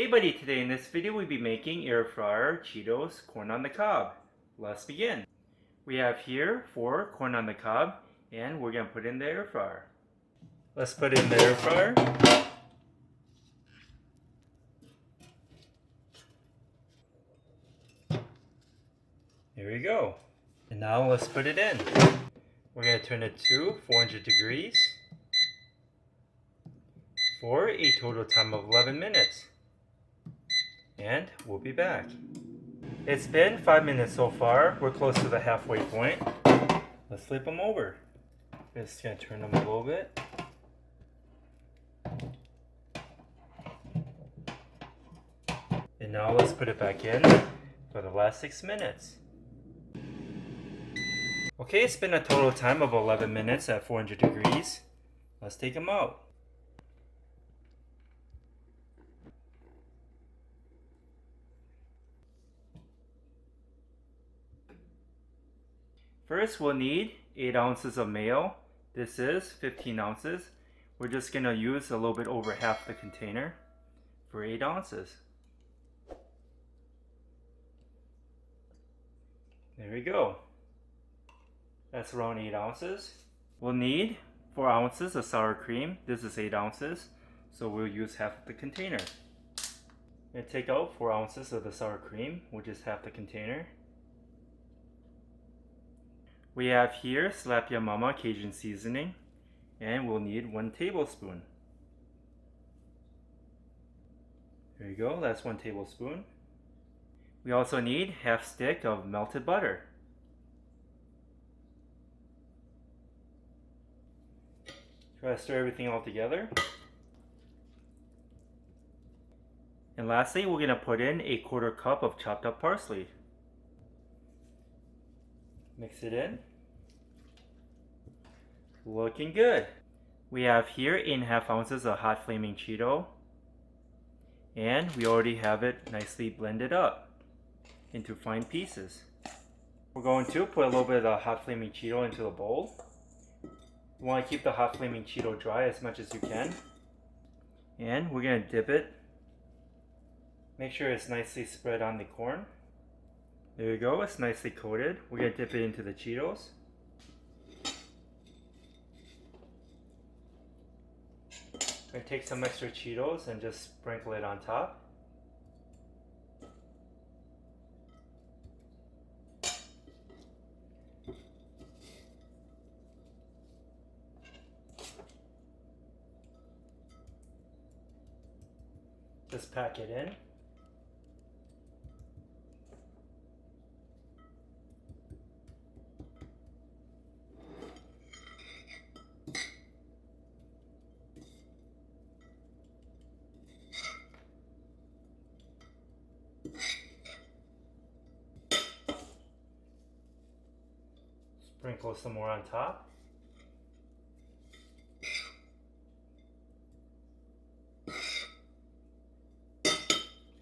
Hey buddy, today in this video we'll be making air fryer Cheetos corn on the cob. Let's begin. We have here 4 corn on the cob and we're going to put in the air fryer. Let's put in the air fryer. There we go. And now let's put it in. We're going to turn it to 400 degrees for a total time of 11 minutes. And we'll be back. It's been 5 minutes so far. We're close to the halfway point. Let's flip them over. Just gonna turn them a little bit. And now let's put it back in for the last 6 minutes. Okay, it's been a total time of 11 minutes at 400 degrees. Let's take them out. First, we'll need 8 ounces of mayo. This is 15 ounces. We're just going to use a little bit over half the container for 8 ounces. There we go. That's around 8 ounces. We'll need 4 ounces of sour cream. This is 8 ounces, so we'll use half of the container. I'm going to take out 4 ounces of the sour cream, which is half the container. We have here Slap Ya Mama Cajun seasoning, and we'll need 1 tablespoon. There you go, that's 1 tablespoon. We also need half stick of melted butter. Try to stir everything all together. And lastly, we're going to put in a 1/4 cup of chopped up parsley. Mix it in. Looking good. We have here 8.5 ounces of hot flaming Cheeto. And we already have it nicely blended up into fine pieces. We're going to put a little bit of the hot flaming Cheeto into the bowl. You want to keep the hot flaming Cheeto dry as much as you can. And we're going to dip it. Make sure it's nicely spread on the corn. There you go, it's nicely coated. We're going to dip it into the Cheetos. I'm going to take some extra Cheetos and just sprinkle it on top. Just pack it in. Sprinkle some more on top.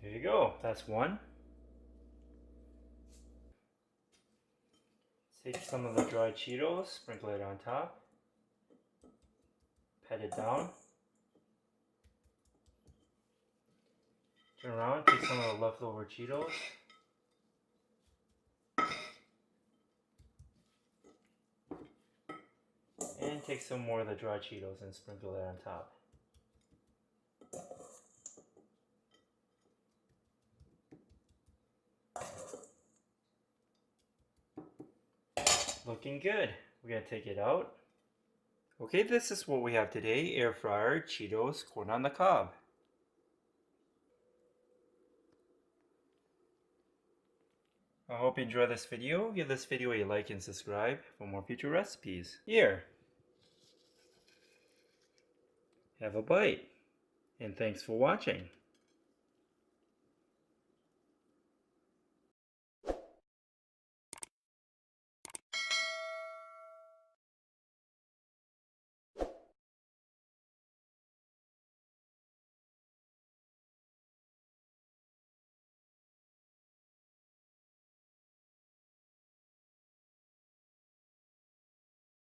There you go, that's 1. Take some of the dried Cheetos, sprinkle it on top. Pat it down. Turn around, take some of the leftover Cheetos. And take some more of the dry Cheetos and sprinkle it on top. Looking good. We're going to take it out. Okay, this is what we have today. Air fryer Cheetos corn on the cob. I hope you enjoyed this video. Give this video a like and subscribe for more future recipes. Here. Have a bite. And thanks for watching.